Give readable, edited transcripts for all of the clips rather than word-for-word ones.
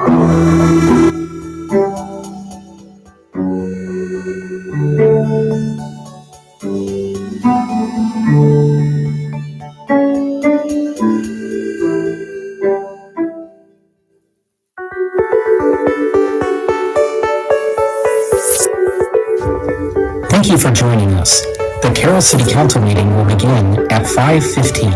Thank you for joining us. The Carroll City Council meeting will begin at 5:15.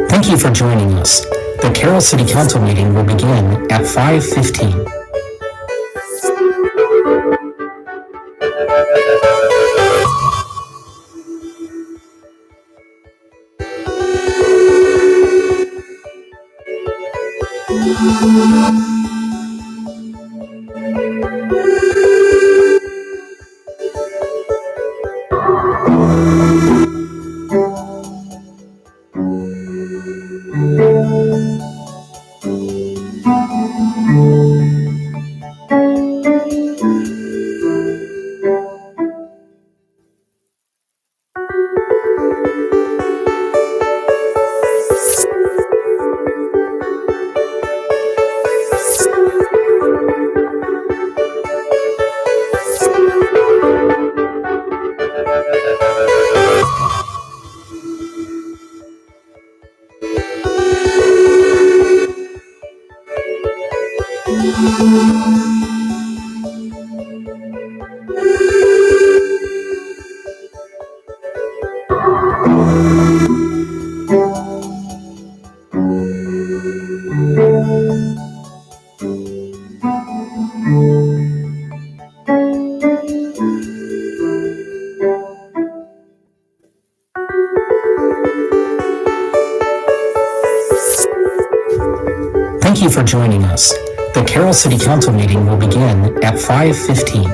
Thank you for joining us. The Carroll City Council meeting will begin at 5:15. Thank you for joining us. The Carroll City Council meeting will begin at 5:15.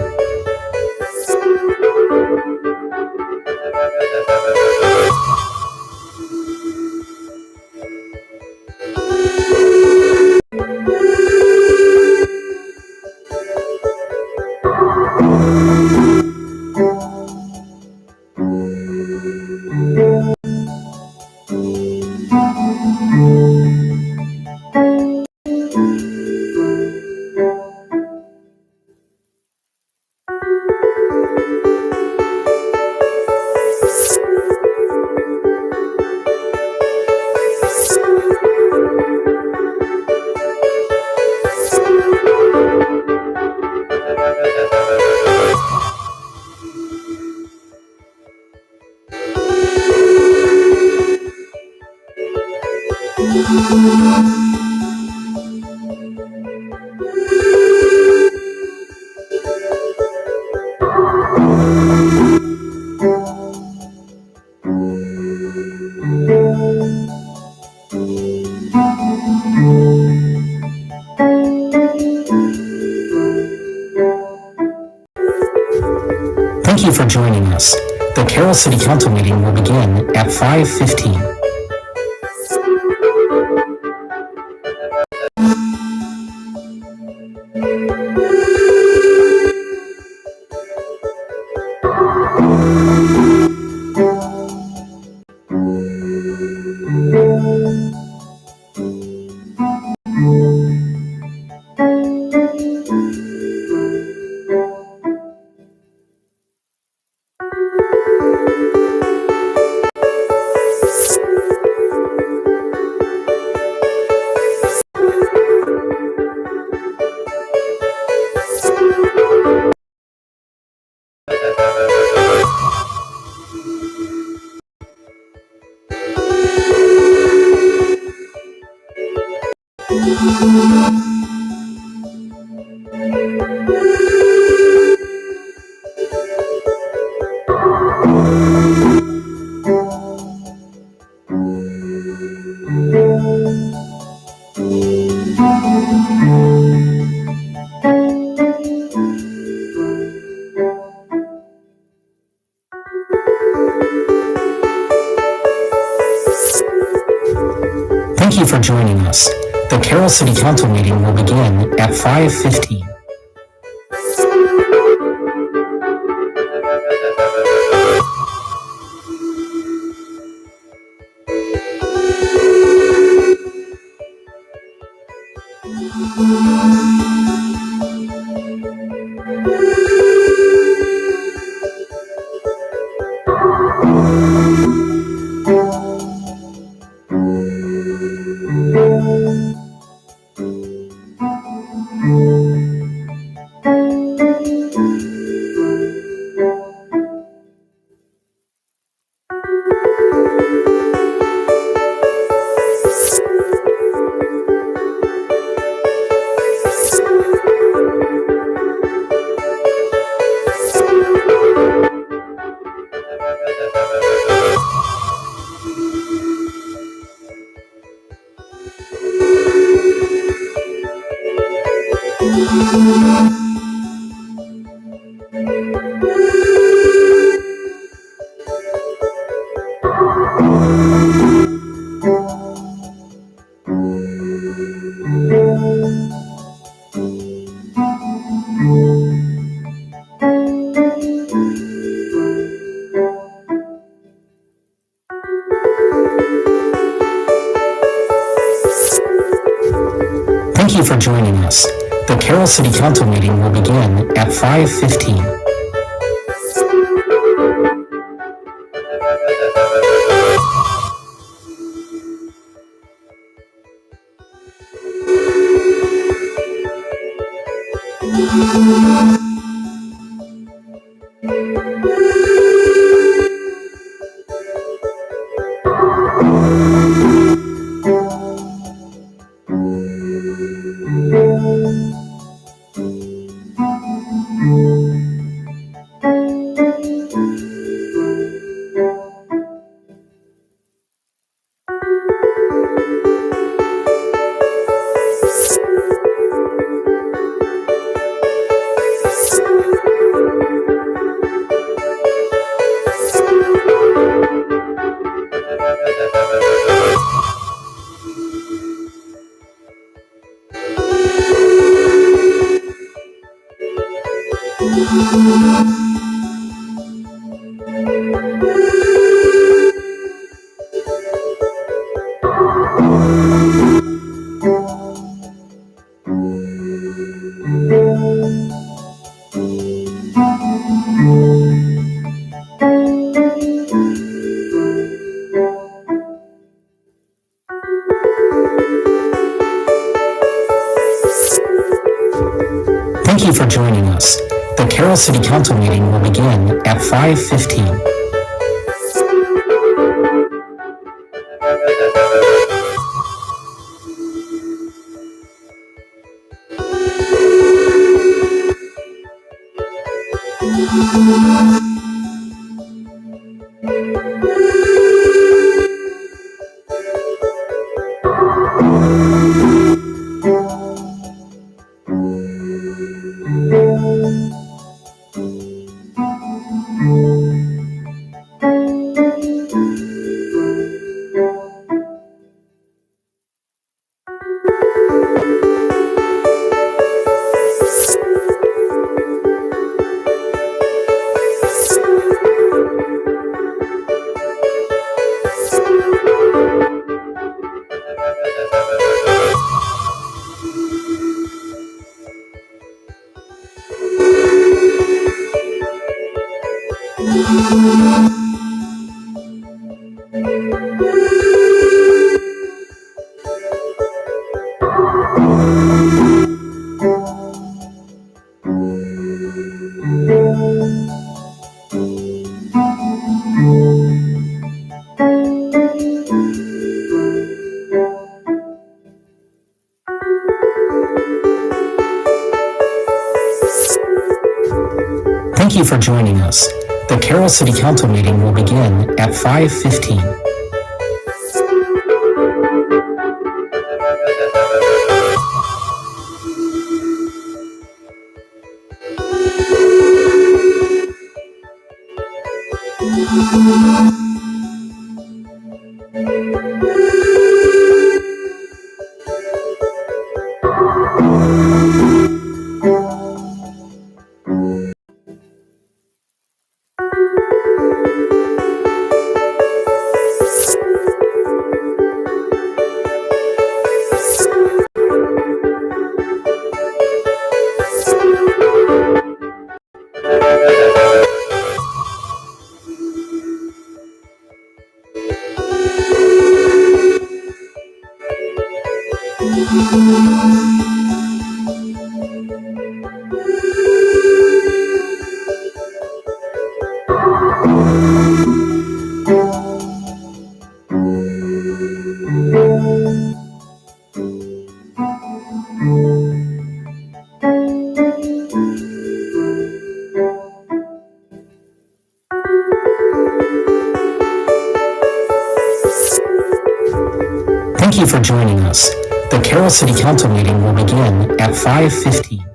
Thank you for joining us. The Carroll City Council meeting will begin at 5:15. Thank you for joining us. The Carroll City Council meeting will begin at 5:15. Thank you for joining us. The Carroll City Council meeting will begin at 5:15. Thank you for joining us. The Carroll City Council meeting will begin at 5:15. Thank you for joining us. The Carroll City Council meeting will begin at 5:15. Thank you for joining us. The Carroll City Council meeting will begin at 5:15.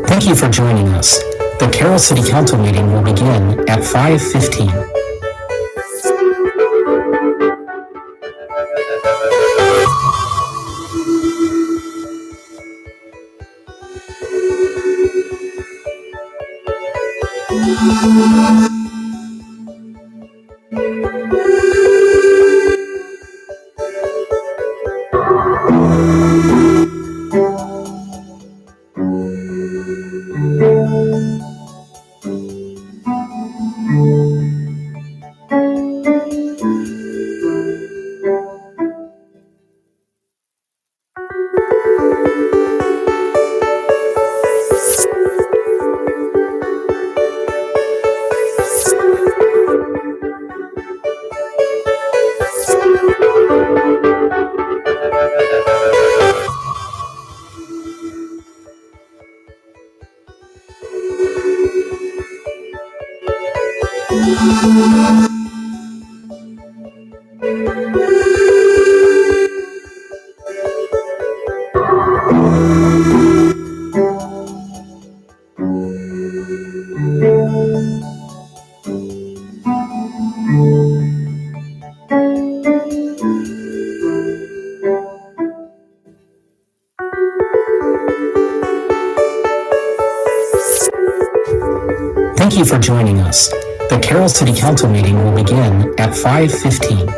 Thank you for joining us. The Carroll City Council meeting will begin at 5:15. Thank you for joining us. The Carroll City Council meeting will begin at 5:15.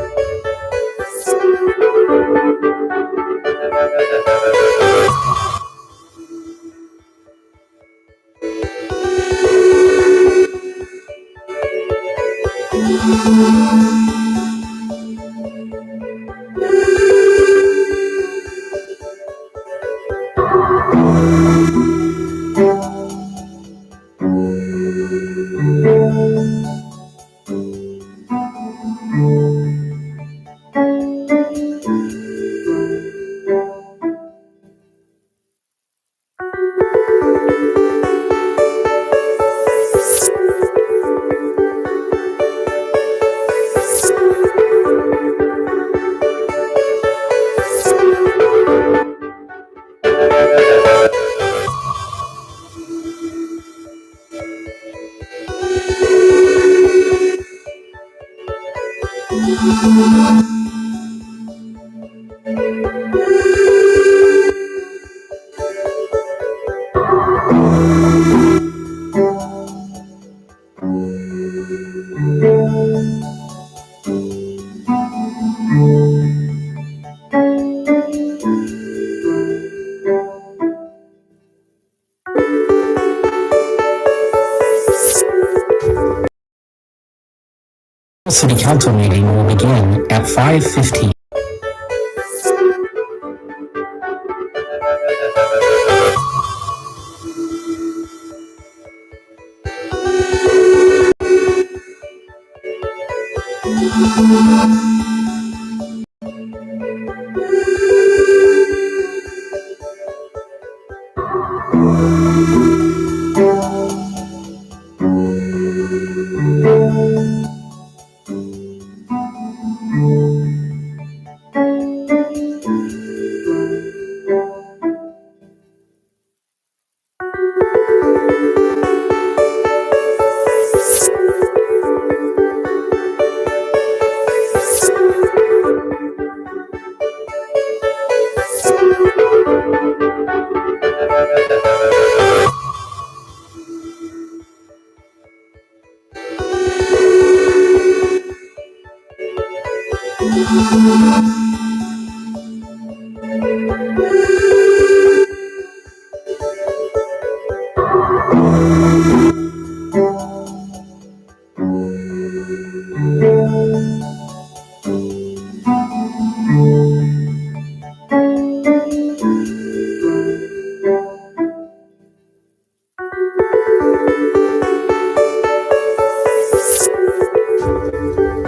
City Council meeting will begin at 5:15.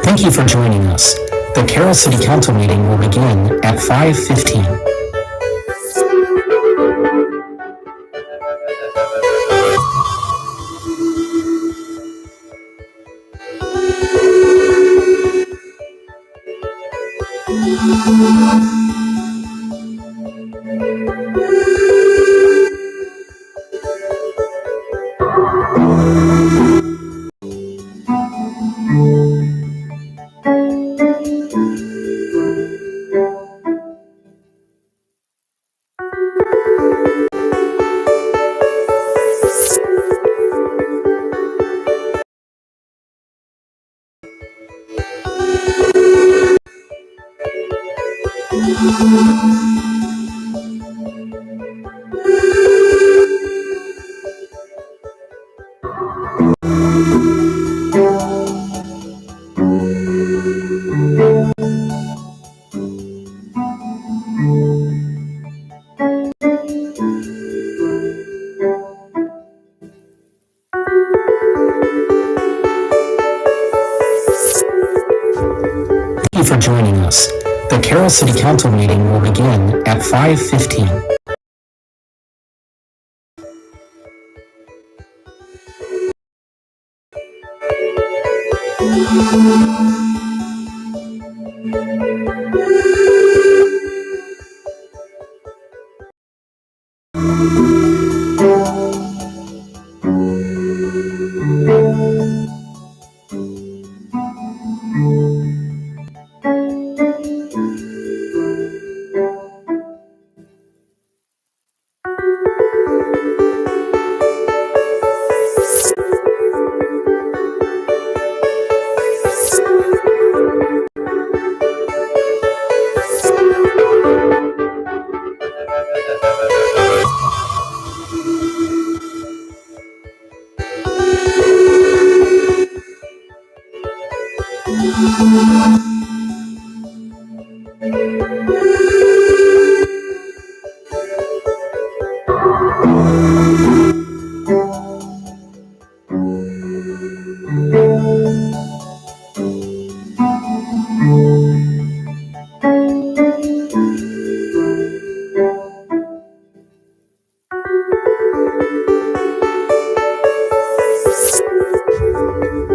Thank you for joining us. The Carroll City Council meeting will begin at 5:15. Thank you for joining us. The Carroll City Council meeting will begin at 5:15.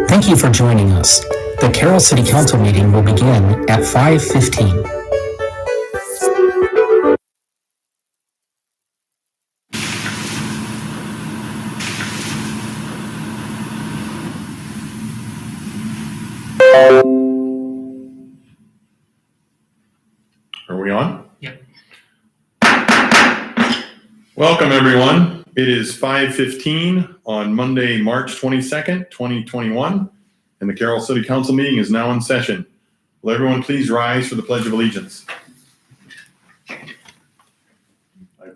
Thank you for joining us. The Carroll City Council meeting will begin at 5:15. Welcome, everyone. It is 5:15 on Monday, March 22nd, 2021, and the Carroll City Council meeting is now in session. Will everyone please rise for the Pledge of Allegiance? I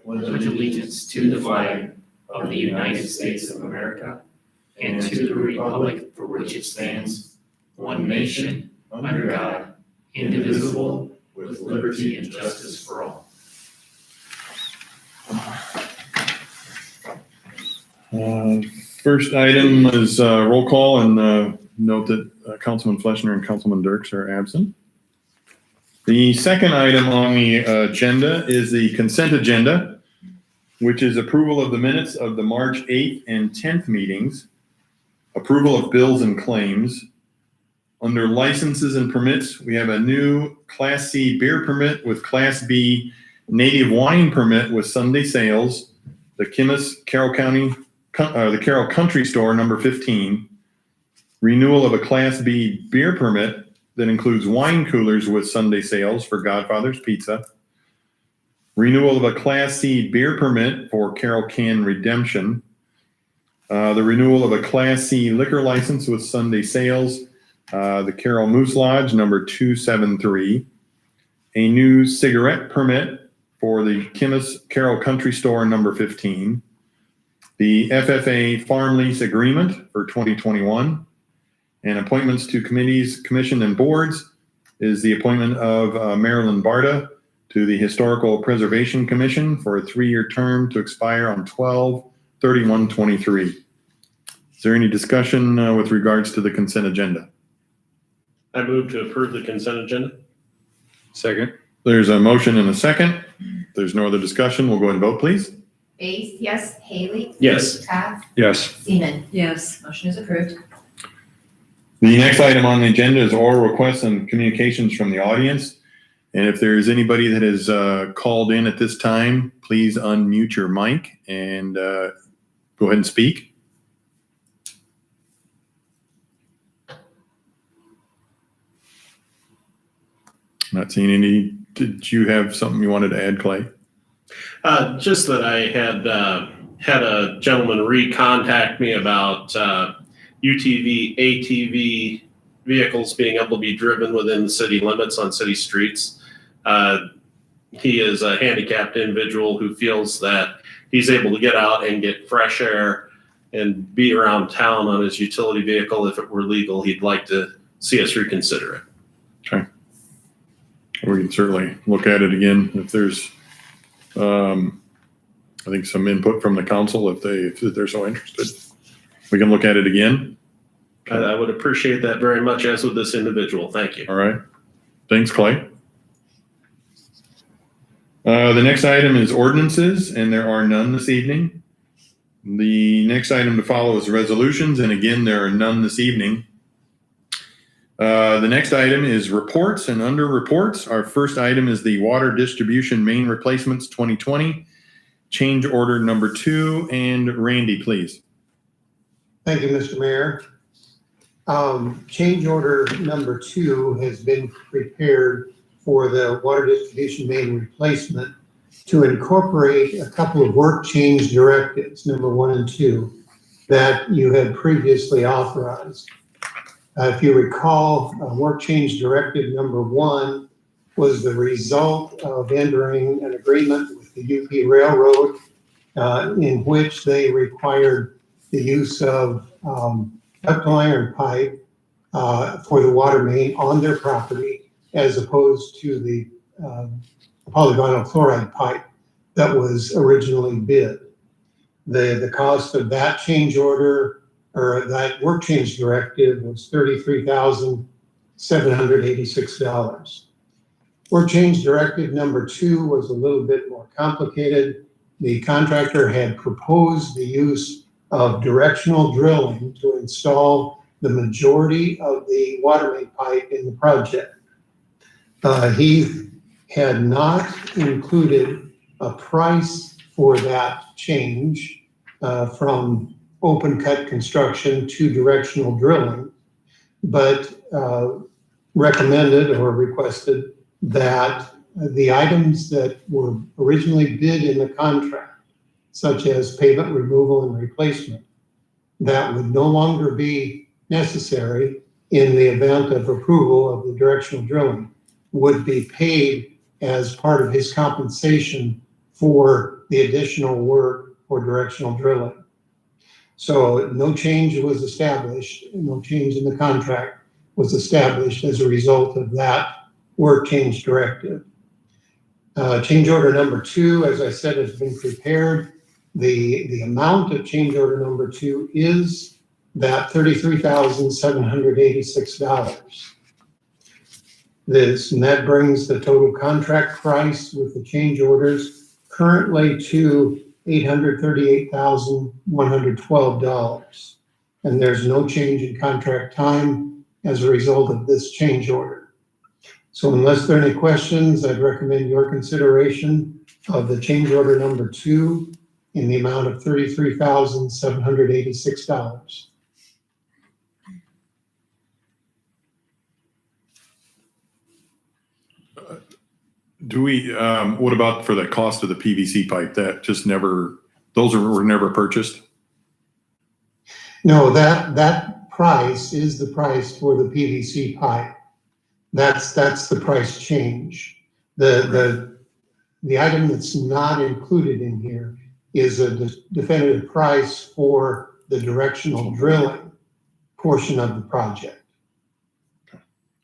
pledge allegiance to the flag of the United States of America and to the republic for which it stands, one nation, under God, indivisible, with liberty and justice for all. First item is roll call, and note that Councilman Fleshner and Councilman Dirks are absent. The second item on the agenda is the consent agenda, which is approval of the minutes of the March 8th and 10th meetings, approval of bills and claims. Under licenses and permits, we have a new Class C beer permit with Class B native wine permit with Sunday sales, the Carroll Country Store number 15, renewal of a Class B beer permit that includes wine coolers with Sunday sales for Godfather's Pizza, renewal of a Class C beer permit for Carroll Can Redemption, the renewal of a Class C liquor license with Sunday sales, the Carroll Moose Lodge number 273, a new cigarette permit for the Carroll Country Store number 15, the FFA farm lease agreement for 2021, and appointments to committees, commission, and boards is the appointment of Marilyn Barta to the Historical Preservation Commission for a 3-year term to expire on 12/31/23. Is there any discussion with regards to the consent agenda? I move to approve the consent agenda. Second. There's a motion and a second. If there's no other discussion, we'll go ahead and vote, please. Base, yes. Haley? Yes. Cox? Yes. Seaman? Yes. Motion is approved. The next item on the agenda is oral requests and communications from the audience. And if there's anybody that has called in at this time, please unmute your mic and go ahead and speak. Not seeing any. Did you have something you wanted to add, Clay? Just that I had a gentleman recontact me about UTV, ATV vehicles being able to be driven within the city limits on city streets. He is a handicapped individual who feels that he's able to get out and get fresh air and be around town on his utility vehicle. If it were legal, he'd like to see us reconsider it. Okay. We can certainly look at it again if there's, I think, some input from the council if they're so interested. We can look at it again. I would appreciate that very much, as with this individual. Thank you. All right. Thanks, Clay. The next item is ordinances, and there are none this evening. The next item to follow is resolutions, and again, there are none this evening. The next item is reports, and under reports, our first item is the water distribution main replacements 2020, change order number 2, and Randy, please. Thank you, Mr. Mayor. Change order number 2 has been prepared for the water distribution main replacement to incorporate a couple of work change directives, number 1 and 2, that you had previously authorized. If you recall, work change directive number 1 was the result of entering an agreement with the UP Railroad in which they required the use of ductile iron pipe for the water main on their property, as opposed to the polyvinyl chloride pipe that was originally bid. The cost of that change order, or that work change directive, was $33,786. Work change directive number 2 was a little bit more complicated. The contractor had proposed the use of directional drilling to install the majority of the water main pipe in the project. He had not included a price for that change from open cut construction to directional drilling, but recommended or requested that the items that were originally bid in the contract such as pavement removal and replacement, that would no longer be necessary in the event of approval of the directional drilling, would be paid as part of his compensation for the additional work for directional drilling. So no change was established, no change in the contract was established as a result of that work change directive. Change order number 2, as I said, has been prepared. The amount of change order number 2 is that $33,786. And that brings the total contract price with the change orders currently to $838,112. And there's no change in contract time as a result of this change order. So unless there are any questions, I'd recommend your consideration of the change order number 2 in the amount of $33,786. Do we, what about for the cost of the PVC pipe? That just never, were never purchased? No, that price is the price for the PVC pipe. That's the price change. The item that's not included in here is a definitive price for the directional drilling portion of the project.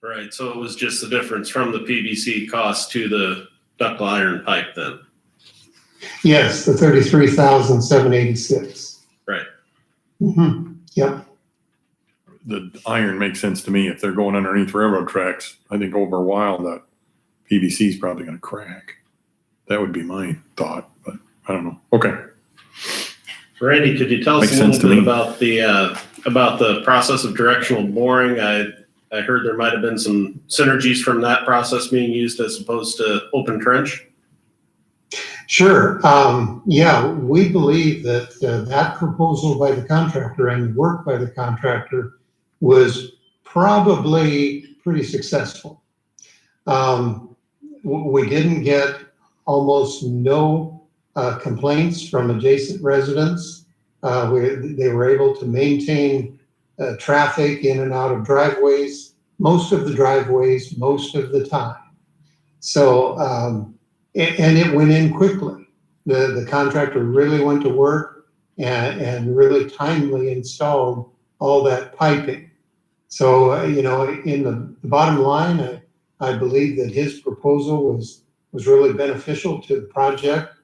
Right, so it was just the difference from the PVC cost to the ductile iron pipe then? Yes, the $33,786. Right. Mm-hmm. Yep. The iron makes sense to me. If they're going underneath railroad tracks, I think over a while that PVC is probably going to crack. That would be my thought, but I don't know. Okay. Randy, could you tell us Makes a sense to little me. bit about the process of directional boring? I heard there might have been some synergies from that process being used as opposed to open trench. Sure. Yeah, we believe that that proposal by the contractor and the work by the contractor was probably pretty successful. We didn't get almost no complaints from adjacent residents. They were able to maintain traffic in and out of driveways, most of the driveways, most of the time. So, and it went in quickly. The contractor really went to work and really timely installed all that piping. So, in the bottom line, I believe that his proposal was really beneficial to the project,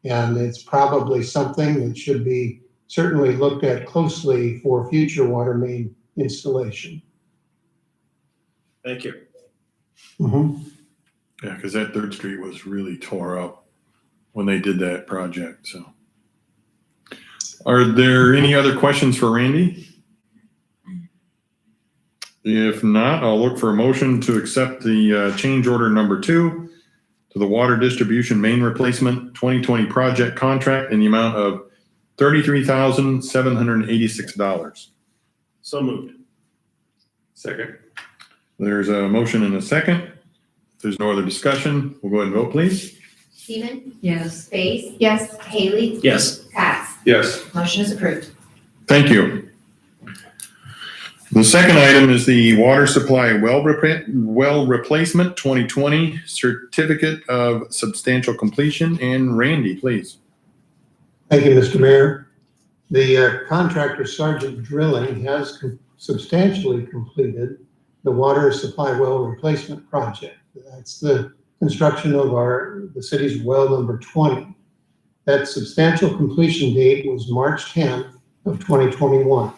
and it's probably something that should be certainly looked at closely for future water main installation. Thank you. Mm-hmm. Yeah, because that 3rd Street was really tore up when they did that project. So, are there any other questions for Randy? If not, I'll look for a motion to accept the change order number 2 to the water distribution main replacement 2020 project contract in the amount of $33,786. So moved. Second. There's a motion and a second. If there's no other discussion, we'll go ahead and vote, please. Seaman? Yes. Space? Yes. Haley? Yes. Cox? Yes. Motion is approved. Thank you. The second item is the water supply well replacement 2020 certificate of substantial completion. And Randy, please. Thank you, Mr. Mayor. The contractor Sergeant Drilling has substantially completed the water supply well replacement project. That's the construction of the city's well number 20. That substantial completion date was March 10th of 2021.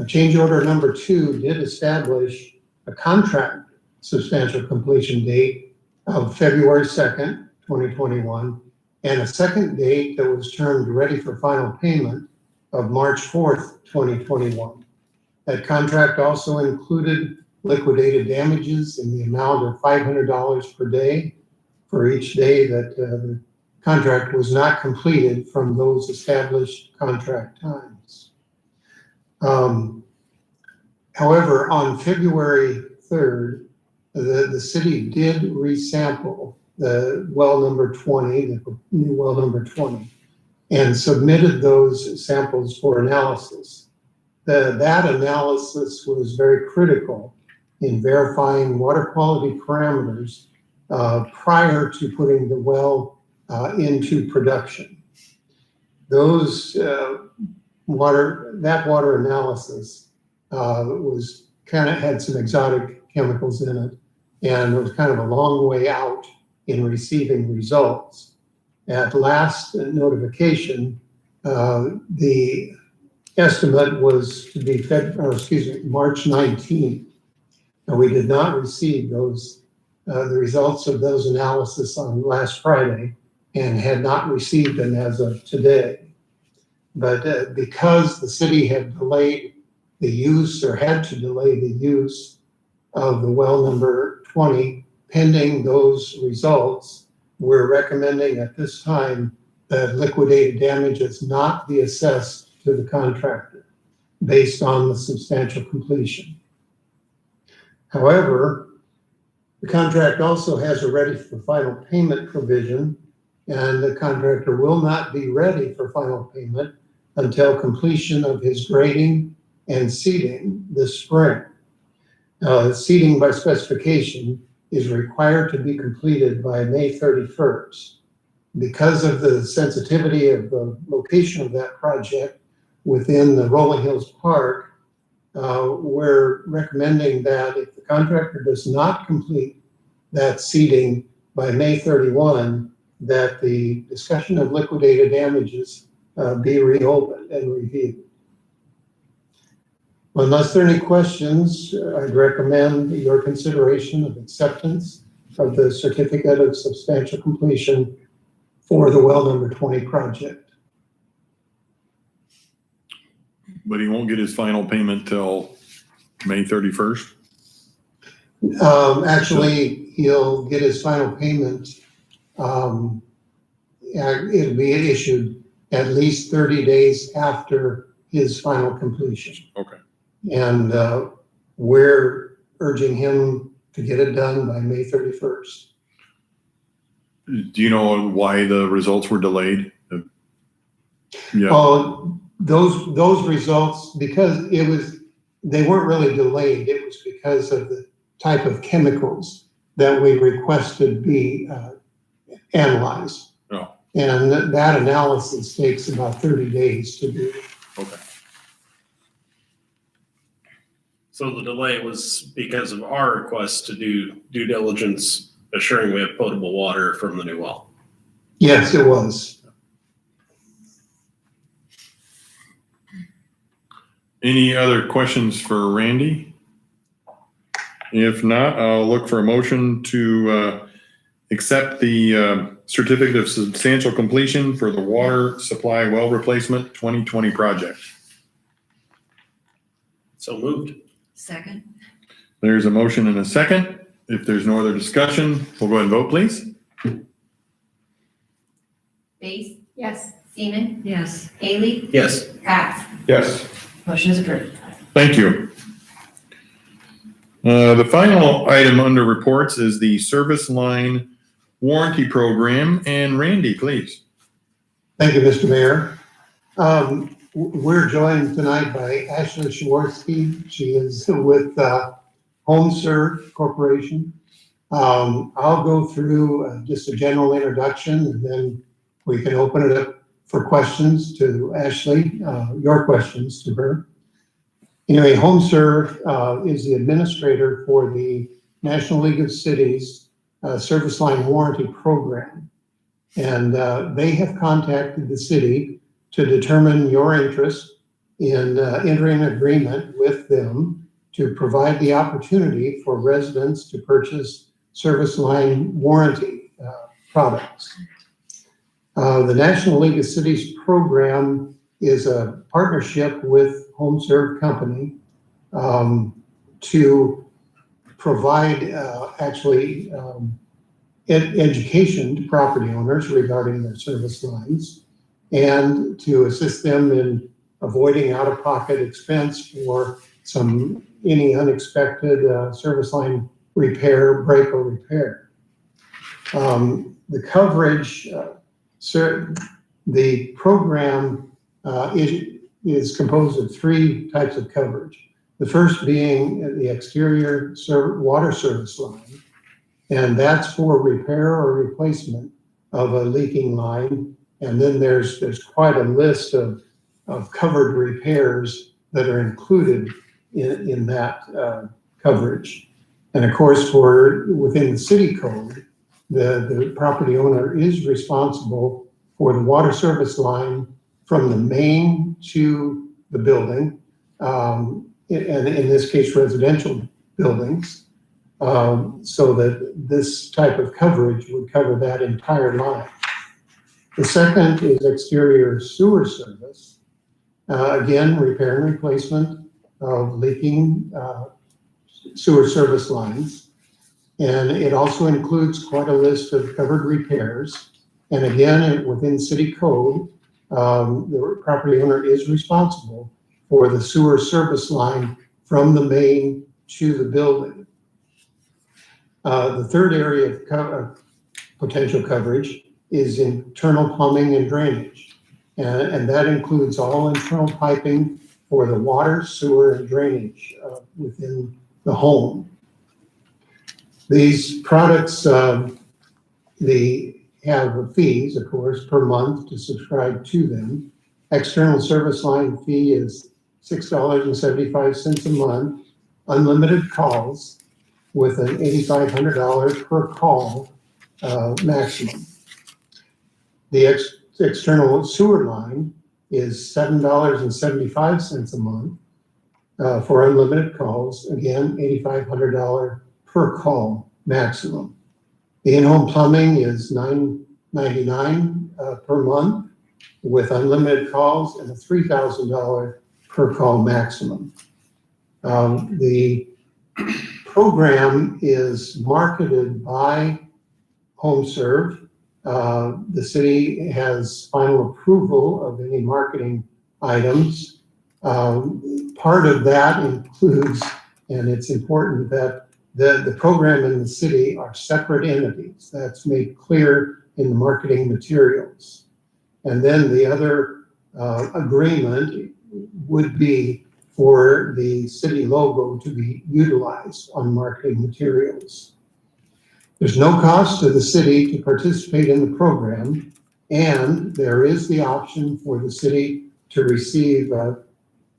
Change order number 2 did establish a contract substantial completion date of February 2nd, 2021, and a second date that was termed ready for final payment of March 4th, 2021. That contract also included liquidated damages in the amount of $500 per day for each day that the contract was not completed from those established contract times. However, on February 3rd, the city did resample the well number 20, the new well number 20, and submitted those samples for analysis. That analysis was very critical in verifying water quality parameters prior to putting the well into production. That water analysis had some exotic chemicals in it, and it was kind of a long way out in receiving results. At last notification, the estimate was to be March 19th. And we did not receive the results of those analysis on last Friday, and had not received them as of today. But because the city had delayed the use, or had to delay the use of the well number 20 pending those results, we're recommending at this time that liquidated damages not be assessed to the contractor based on the substantial completion. However, the contract also has a ready for final payment provision, and the contractor will not be ready for final payment until completion of his grading and seeding this spring. Seeding by specification is required to be completed by May 31st. Because of the sensitivity of the location of that project within the Rolling Hills Park, we're recommending that if the contractor does not complete that seeding by May 31, that the discussion of liquidated damages be reopened and reviewed. Unless there are any questions, I'd recommend your consideration of acceptance of the certificate of substantial completion for the well number 20 project. But he won't get his final payment till May 31st? Actually, he'll get his final payment. It'll be issued at least 30 days after his final completion. Okay. And we're urging him to get it done by May 31st. Do you know why the results were delayed? Yeah. Oh, those results, because they weren't really delayed. It was because of the type of chemicals that we requested be analyzed. Oh. And that analysis takes about 30 days to do. Okay. So the delay was because of our request to do due diligence, assuring we have potable water from the new well. Yes, it was. Any other questions for Randy? If not, I'll look for a motion to accept the certificate of substantial completion for the water supply well replacement 2020 project. So moved. Second. There's a motion and a second. If there's no other discussion, we'll go ahead and vote, please. Base? Yes. Seaman? Yes. Haley? Yes. Cox? Yes. Motion is approved. Thank you. The final item under reports is the service line warranty program. And Randy, please. Thank you, Mr. Mayor. We're joined tonight by Ashley Shaworski. She is with HomeServe Corporation. I'll go through just a general introduction, and then we can open it up for questions to Ashley, your questions to her. Anyway, HomeServe is the administrator for the National League of Cities Service Line Warranty Program. And they have contacted the city to determine your interest in entering an agreement with them to provide the opportunity for residents to purchase service line warranty products. The National League of Cities program is a partnership with HomeServe Company to provide education to property owners regarding their service lines, and to assist them in avoiding out-of-pocket expense for any unexpected service line repair, break or repair. The coverage The program is composed of three types of coverage. The first being the exterior water service line, and that's for repair or replacement of a leaking line. And then there's quite a list of covered repairs that are included in that coverage. And of course, within the city code, the property owner is responsible for the water service line from the main to the building, and in this case, residential buildings, so that this type of coverage would cover that entire line. The second is exterior sewer service. Again, repair and replacement of leaking sewer service lines. And it also includes quite a list of covered repairs. And again, within city code, the property owner is responsible for the sewer service line from the main to the building. The third area of potential coverage is internal plumbing and drainage. And that includes all internal piping for the water, sewer, and drainage within the home. These products, they have fees, of course, per month to subscribe to them. External service line fee is $6.75 a month, unlimited calls with an $8,500 per call maximum. The external sewer line is $7.75 a month for unlimited calls. Again, $8,500 per call maximum. The in-home plumbing is $9.99 per month with unlimited calls and a $3,000 per call maximum. The program is marketed by HomeServe. The city has final approval of any marketing items. Part of that includes, and it's important that the program and the city are separate entities. That's made clear in the marketing materials. And then the other agreement would be for the city logo to be utilized on marketing materials. There's no cost to the city to participate in the program, and there is the option for the city to receive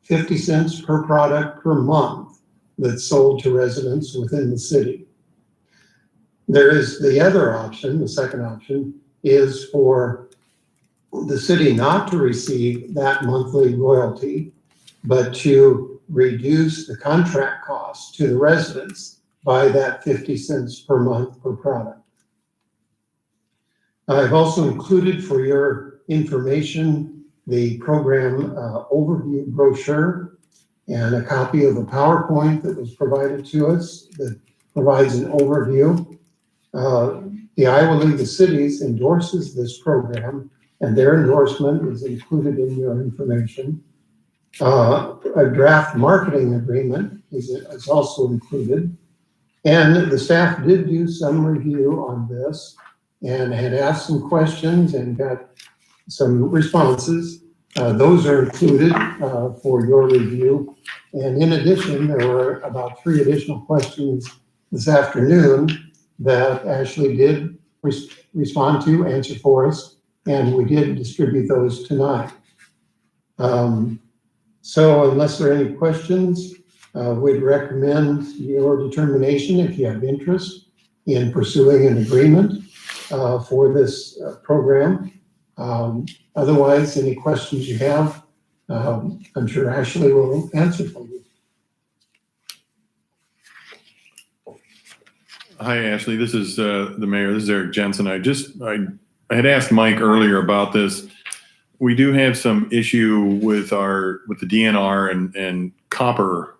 50 cents per product per month that's sold to residents within the city. There is the other option, the second option, is for the city not to receive that monthly royalty, but to reduce the contract cost to the residents by that 50 cents per month per product. I've also included for your information the program overview brochure and a copy of a PowerPoint that was provided to us that provides an overview. The Iowa League of Cities endorses this program, and their endorsement is included in your information. A draft marketing agreement is also included. And the staff did do some review on this and had asked some questions and got some responses. Those are included for your review. And in addition, there were about 3 additional questions this afternoon that Ashley did respond to, answer for us, and we did distribute those tonight. So unless there are any questions, we'd recommend your determination if you have interest in pursuing an agreement for this program. Otherwise, any questions you have, I'm sure Ashley will answer for you. Hi, Ashley. This is the mayor. This is Eric Jensen. I had asked Mike earlier about this. We do have some issue with the DNR and copper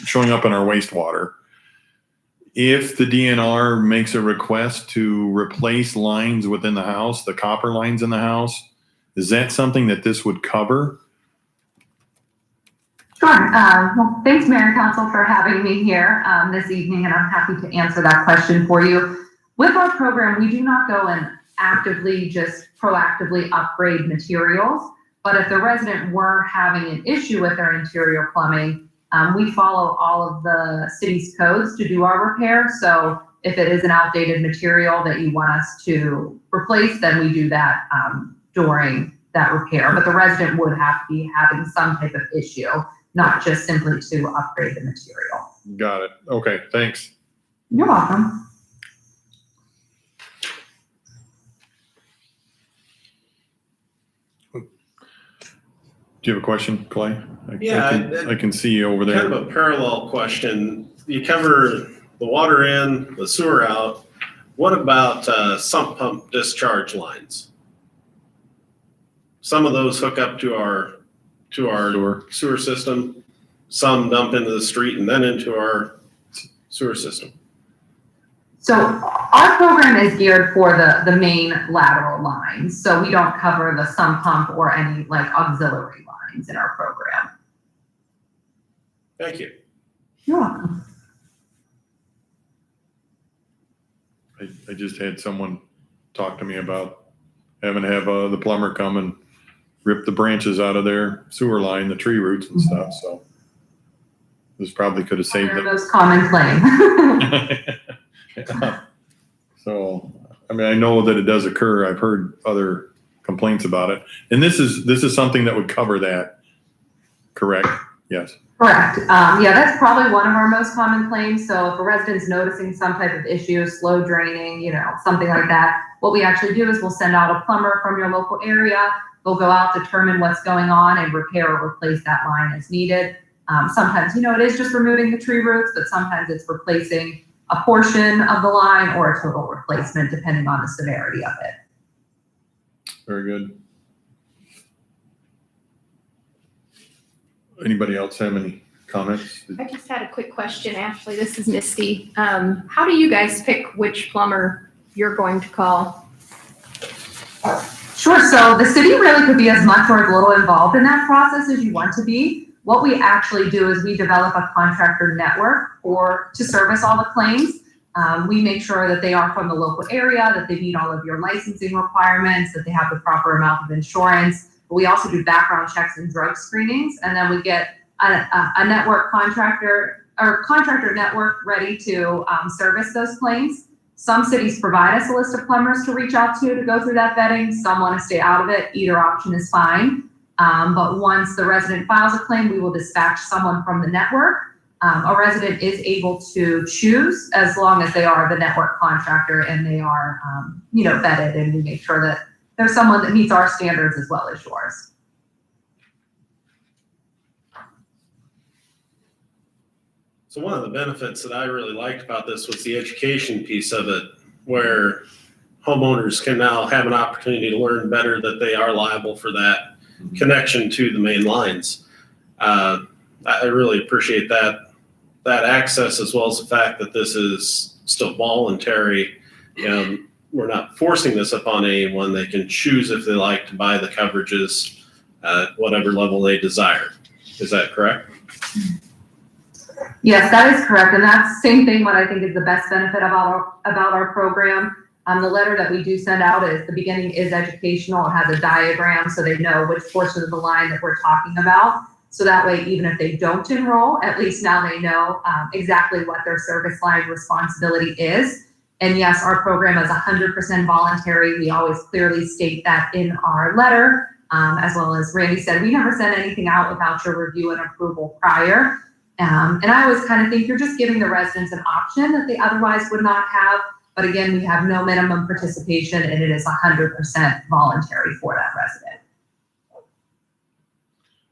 showing up in our wastewater. If the DNR makes a request to replace lines within the house, the copper lines in the house, is that something that this would cover? Sure. Well, thanks, Mayor and Council, for having me here this evening, and I'm happy to answer that question for you. With our program, we do not go and actively just proactively upgrade materials. But if the resident were having an issue with their interior plumbing, we follow all of the city's codes to do our repair. So if it is an outdated material that you want us to replace, then we do that during that repair. But the resident would have to be having some type of issue, not just simply to upgrade the material. Got it. Okay, thanks. You're welcome. Do you have a question, Clay? Yeah, I can see you over there. Kind of a parallel question. You cover the water in, the sewer out. What about sump pump discharge lines? Some of those hook up to our sewer system. Some dump into the street and then into our sewer system. So our program is geared for the main lateral lines. So we don't cover the sump pump or any like auxiliary lines in our program. Thank you. You're welcome. I just had someone talk to me about having to have the plumber come and rip the branches out of their sewer line, the tree roots and stuff. So this probably could have saved Our them. most common claim. Yeah. So, I mean, I know that it does occur. I've heard other complaints about it. And this is something that would cover that, correct? Yes. Correct. Yeah, that's probably one of our most common claims. So if a resident's noticing some type of issue, slow draining, something like that, what we actually do is we'll send out a plumber from your local area. They'll go out, determine what's going on, and repair or replace that line as needed. Sometimes, it is just removing the tree roots, but sometimes it's replacing a portion of the line or a total replacement, depending on the severity of it. Very good. Anybody else have any comments? I just had a quick question, Ashley. This is Misty. How do you guys pick which plumber you're going to call? Sure. So the city really could be as much or as little involved in that process as you want to be. What we actually do is we develop a contractor network to service all the claims. We make sure that they are from the local area, that they meet all of your licensing requirements, that they have the proper amount of insurance. But we also do background checks and drug screenings, and then we get a network contractor network ready to service those claims. Some cities provide us a list of plumbers to reach out to go through that vetting. Some want to stay out of it. Either option is fine. But once the resident files a claim, we will dispatch someone from the network. A resident is able to choose as long as they are the network contractor and they are, vetted, and we make sure that there's someone that meets our standards as well as yours. So one of the benefits that I really liked about this was the education piece of it, where homeowners can now have an opportunity to learn better that they are liable for that connection to the main lines. I really appreciate that access, as well as the fact that this is still voluntary. We're not forcing this upon anyone. They can choose if they like to buy the coverages at whatever level they desire. Is that correct? Yes, that is correct. And that's the same thing what I think is the best benefit about our program. The letter that we do send out is the beginning is educational. It has a diagram so they know which portion of the line that we're talking about. So that way, even if they don't enroll, at least now they know exactly what their service line responsibility is. And yes, our program is 100% voluntary. We always clearly state that in our letter. As well as Randy said, we never send anything out without your review and approval prior. And I always kind of think you're just giving the residents an option that they otherwise would not have. But again, we have no minimum participation and it is 100% voluntary for that resident.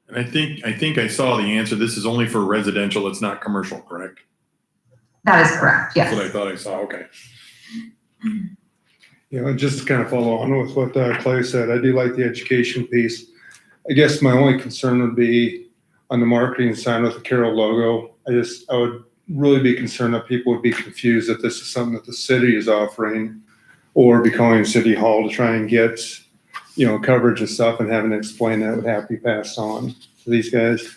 And I think I saw the answer. This is only for residential. It's not commercial, correct? That is correct, yes. That's what I thought I saw. Okay. Just to kind of follow on with what Clay said, I do like the education piece. I guess my only concern would be on the marketing sign with the Carroll logo. I would really be concerned that people would be confused that this is something that the city is offering, or be calling City Hall to try and get, coverage of stuff, and having to explain that would have to be passed on to these guys.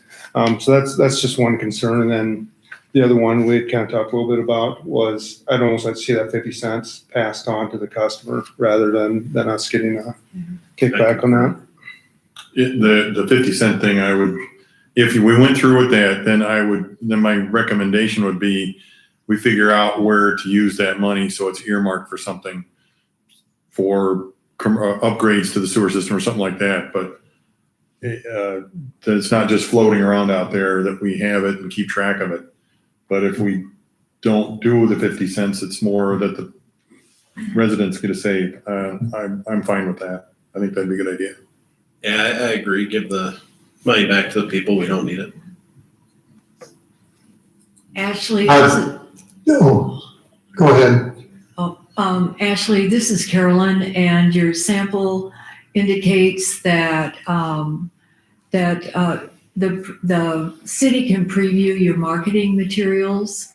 So that's just one concern. And then The other one we had kind of talked a little bit about was I'd almost like to see that 50 cents passed on to the customer rather than us getting a kickback on that. The 50-cent thing, I would, if we went through with that, then my recommendation would be we figure out where to use that money so it's earmarked for something for upgrades to the sewer system or something like that. But that it's not just floating around out there, that we have it and keep track of it. But if we don't do the 50 cents, it's more that the residents get a say. I'm fine with that. I think that'd be a good idea. Yeah, I agree. Give the money back to the people. We don't need it. Ashley, No, go ahead. Ashley, this is Carolyn, and your sample indicates that the city can preview your marketing materials.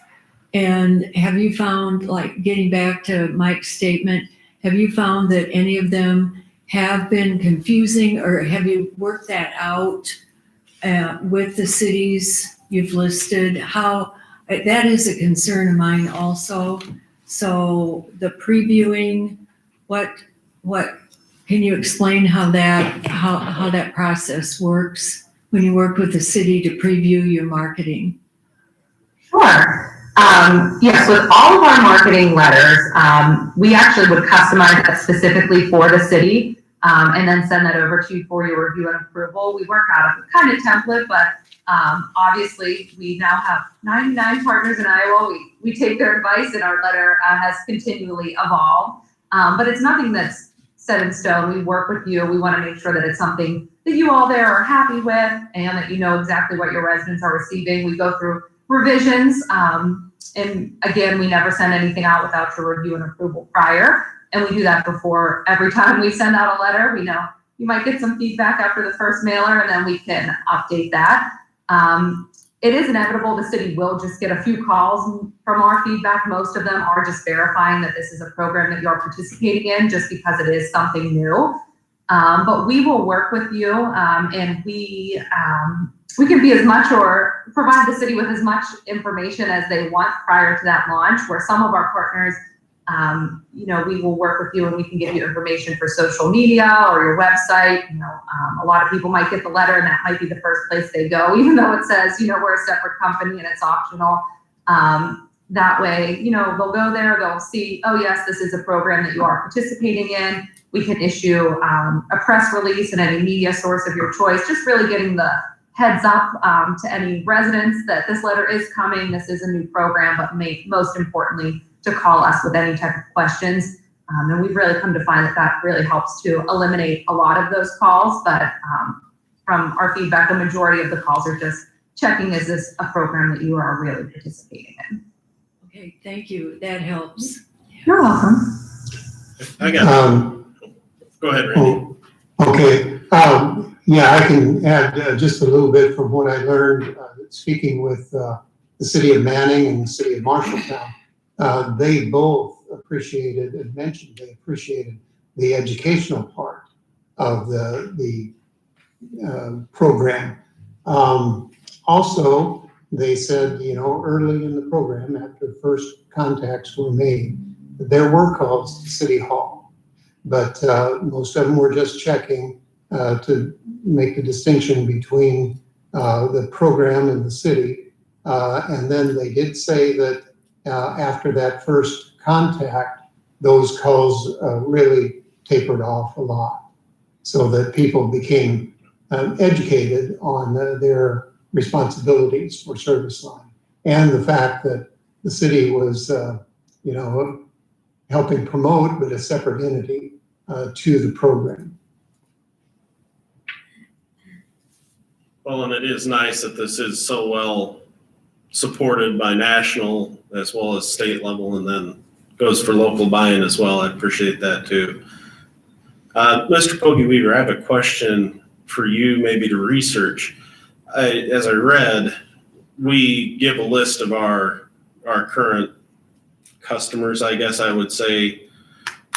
And have you found, like, getting back to Mike's statement, have you found that any of them have been confusing, or have you worked that out with the cities you've listed? How that is a concern of mine also. So the previewing, what can you explain how that process works when you work with the city to preview your marketing? Sure. Yes, with all of our marketing letters, we actually would customize that specifically for the city, and then send that over to you for your review and approval. We work out a kind of template, but obviously we now have 99 partners in Iowa. We take their advice, and our letter has continually evolved. But it's nothing that's set in stone. We work with you. We want to make sure that it's something that you all there are happy with, and that you know exactly what your residents are receiving. We go through revisions, and again, we never send anything out without your review and approval prior. And we do that before every time we send out a letter. We know you might get some feedback after the first mailer, and then we can update that. It is inevitable the city will just get a few calls from our feedback. Most of them are just verifying that this is a program that you're participating in, just because it is something new. But we will work with you, and we can be as much, or provide the city with as much information as they want prior to that launch, where some of our partners, we will work with you and we can give you information for social media or your website. A lot of people might get the letter and that might be the first place they go, even though it says, we're a separate company and it's optional. That way, they'll go there, they'll see, oh yes, this is a program that you are participating in. We can issue a press release in any media source of your choice, just really getting the heads up to any residents that this letter is coming, this is a new program, but most importantly, to call us with any type of questions. And we've really come to find that really helps to eliminate a lot of those calls. But from our feedback, the majority of the calls are just checking, is this a program that you are really participating in? Okay, thank you. That helps. You're welcome. I got Go ahead, Randy. Okay. Yeah, I can add just a little bit from what I learned speaking with the city of Manning and the city of Marshalltown. They both appreciated and mentioned they appreciated the educational part of the program. Also, they said, early in the program, after first contacts were made, there were calls to City Hall, but most of them were just checking to make the distinction between the program and the city. And then they did say that after that first contact, those calls really tapered off a lot, so that people became educated on their responsibilities for service line, and the fact that the city was, helping promote, but a separate entity to the program. Well, and it is nice that this is so well supported by national as well as state level, and then goes for local buy-in as well. I appreciate that too. Mr. Pogge Weaver, I have a question for you, maybe to research. As I read, we give a list of our current customers, I guess I would say,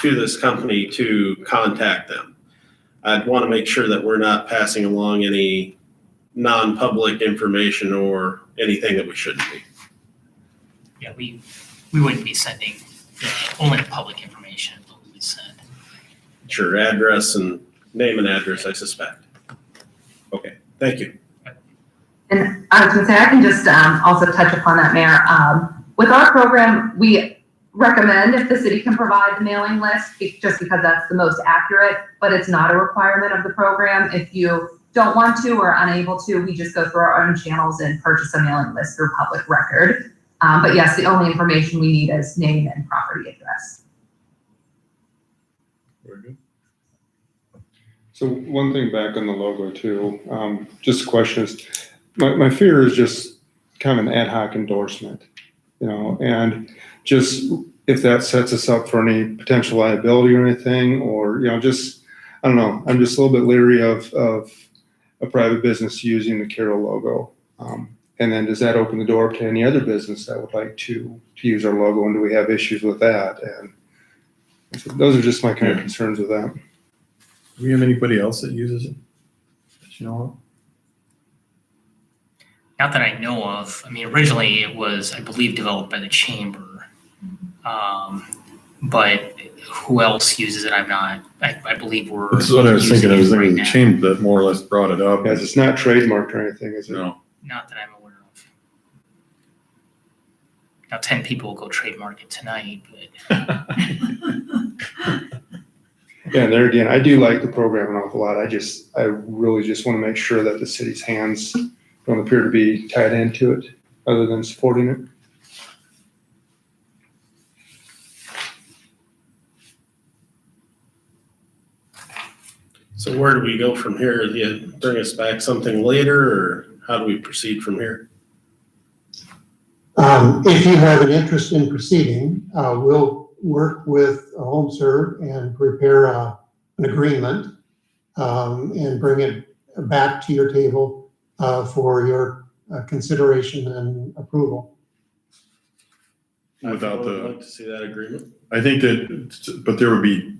to this company to contact them. I'd want to make sure that we're not passing along any non-public information or anything that we shouldn't be. Yeah, we wouldn't be sending only public information, but we would send. Sure, address and name and address, I suspect. Okay, thank you. And I was gonna say, I can just also touch upon that, Mayor. With our program, we recommend if the city can provide the mailing list, just because that's the most accurate, but it's not a requirement of the program. If you don't want to or unable to, we just go through our own channels and purchase a mailing list through public record. But yes, the only information we need is name and property address. Very good. So one thing back on the logo too, just a question is, my fear is just kind of an ad hoc endorsement, and just if that sets us up for any potential liability or anything, or, just, I don't know, I'm just a little bit leery of a private business using the Carroll logo. And then does that open the door to any other business that would like to use our logo, and do we have issues with that? And so those are just my kind of concerns with that. Do we have anybody else that uses it? That you know of? Not that I know of. I mean, originally it was, I believe, developed by the chamber. But who else uses it? I believe we're. That's what I was thinking. I was using it thinking right the now. chamber that more or less brought it up. Guys, it's not trademarked or anything, is it? No. Not that I'm aware of. Now, 10 people will go trademark it tonight, but Yeah, and there again, I do like the program an awful lot. I really just want to make sure that the city's hands don't appear to be tied into it, other than supporting it. So where do we go from here? Do you bring us back something later, or how do we proceed from here? If you have an interest in proceeding, we'll work with HomeServe and prepare an agreement and bring it back to your table for your consideration and approval. Without I'd like to see that agreement. I think that, but there would be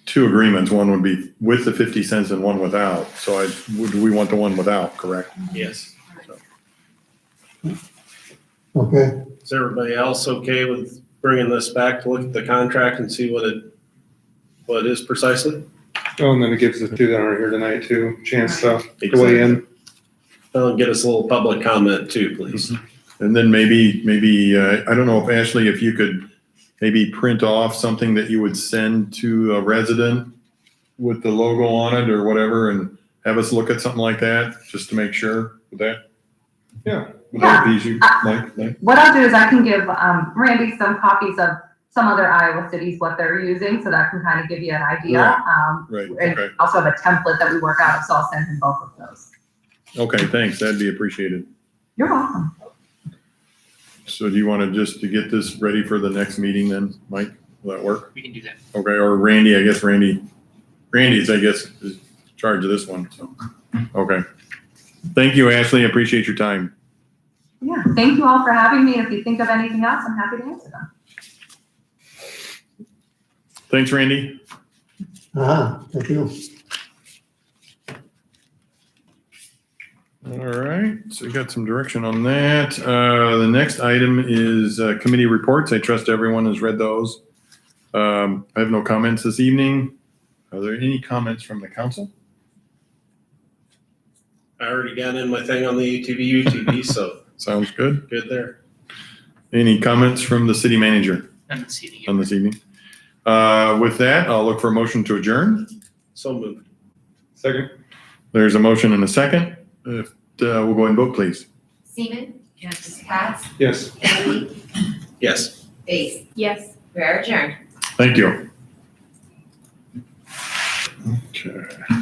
two agreements. One would be with the 50 cents and one without. So we want the one without, correct? Yes. Okay, Is everybody else okay with bringing this back to look at the contract and see what it is precisely? Oh, and then it gives the two that aren't here tonight too, chance to weigh in. Well, and get us a little public comment too, please. And then maybe I don't know if Ashley, if you could maybe print off something that you would send to a resident with the logo on it or whatever, and have us look at something like that, just to make sure with that. Yeah. Would that be easy, Mike? What I'll do is I can give Randy some copies of some other Iowa cities, what they're using, so that can kind of give you an idea. Right, And okay. also have a template that we work out of, so I'll send him both of those. Okay, thanks. That'd be appreciated. You're welcome. So do you want to just to get this ready for the next meeting then, Mike? Will that work? we can do that. Okay, or Randy, I guess Randy's, I guess, is in charge of this one, so, okay. Thank you, Ashley. I appreciate your time. Yeah, thank you all for having me. If you think of anything else, I'm happy to answer them. Thanks, Randy. thank you. All right, so we got some direction on that. The next item is committee reports. I trust everyone has read those. I have no comments this evening. Are there any comments from the council? I already got in my thing on the UTV, so Sounds good. good there. Any comments from the city manager None this evening. on this evening? With that, I'll look for a motion to adjourn. So moved. Second. There's a motion and a second. If, we'll go and vote, please. Seaman? Yes. Katz? Yes. Bailey? Yes. Base? Yes. We are adjourned. Thank you. Okay.